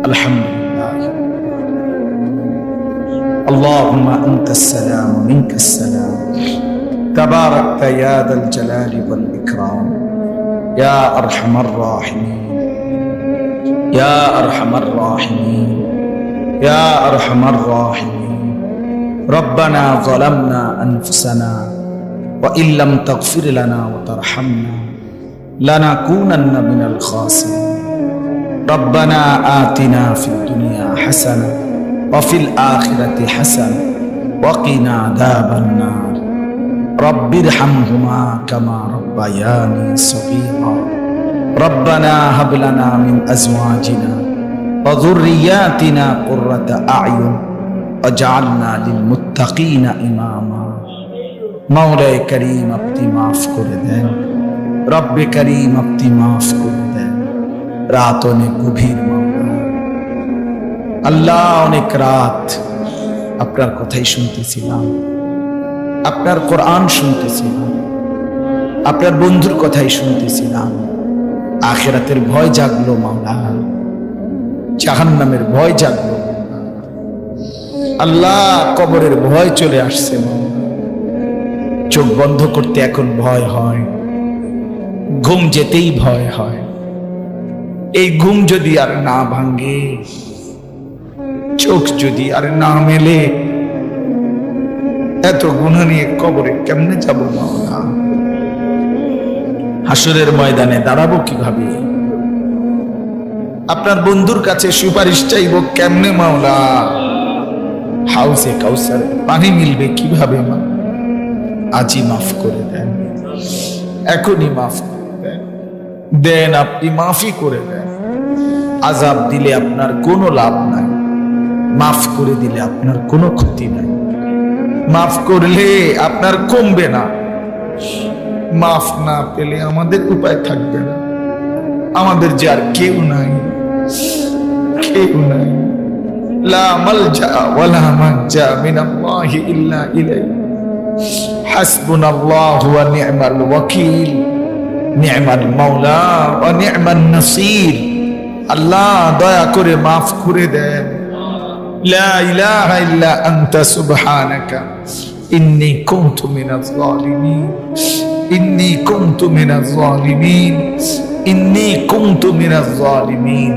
আলহামদুলিল্লাহ। আল্লাহুম্মা আনতাস সালাম ওয়া মিনকাস সালাম তাবারাকতা ইয়া যাল জালালি ওয়াল ইকরাম ইয়া আরহামার রাহিমিন ইয়া আরহামার রাহিমিন ইয়া আরহামার রাহিমিন। রব্বানা যালামনা আনফুসানা ওয়া ইল্লাম তাগফির লানা ওয়া তারহামনা লানাকুনান্না মিনাল খাসিরিন। রব্বানা আতিনা ফিদ দুনিয়া হাসানা ওয়া ফিল আখিরাতি হাসানা ওয়া কিনা আযাবান নার। রব্বিরহামহুমা কামা রাব্বায়ানি সগীরা। রব্বানা হাব লানা মিন আজওয়াজিনা ওয়া যুররিয়াতিনা কুররাতা আ'য়ুন ওয়াজআলনা লিল মুত্তাকিনা ইমামা। মাওলায়ে করিম আপনি মাফ করে দেন, রব্বে করিম আপনি মাফ করে দেন। রাত অনেক গভীর মাওলা, আল্লাহ অনেক রাত আপনার কথাই শুনতেছিলাম, আপনার কোরআন শুনতেছিলাম, আপনার বন্ধুর কথাই শুনতেছিলাম। আখিরাতের ভয় জাগলো মাওলা, জাহান্নামের ভয় জাগলো আল্লাহ, কবরের ভয় চলে আসছে মাওলা। চোখ বন্ধ করতে এখন ভয় হয়, ঘুম যেতেই ভয় হয়। এই ঘুম যদি আর না ভাঙে, চোখ যদি আর না মেলে, এত গুনাহ নিয়ে কবরে কেমনে যাব মাওলা? হাসরের ময়দানে দাঁড়াবো কিভাবে? আপনার বন্ধুর কাছে সুপারিশ চাইবো কেমনে মাওলা? হাউসে কাউসার পানি মিলবে কিভাবে মা? আজই মাফ করে দেন, এখনই মাফ করে দেন, দেন আপনি মাফই করে দেন। আযাব দিলে আপনার কোনো লাভ নাই, মাফ করে দিলে আপনার কোনো ক্ষতি নাই। মাফ করলে আপনার কমবে না, মাফ না পেলে আমাদের উপায় থাকবে না। আমাদের যে আর কেউ নাই, কেউ নাই। লা মালজা ওয়ালা মানজা মিনাল্লাহি ইল্লা ইলাইহি হাসবুনাল্লাহু ওয়া নি'মাল ওয়াকিল নি'মাল মাওলা ওয়া নি'মান নাসির। আল্লাহ দয়া করে মাফ করে দেন। লা ইলাহা ইল্লা আনতা সুবহানাকা ইন্নী কুনতু মিনাজ জালিমিন ইন্নী কুনতু মিনাজ জালিমিন ইন্নী কুনতু মিনাজ জালিমিন।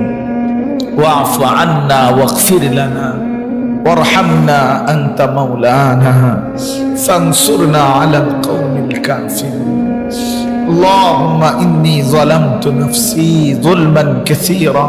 ওয়া'ফু আন্না ওয়াগফির লানা ওয়ারহামনা আনতা মাওলানা ফানসুরনা আলাল কওমিল কাফিরিন। اللهم إني ظلمت نفسي ظلما كثيرا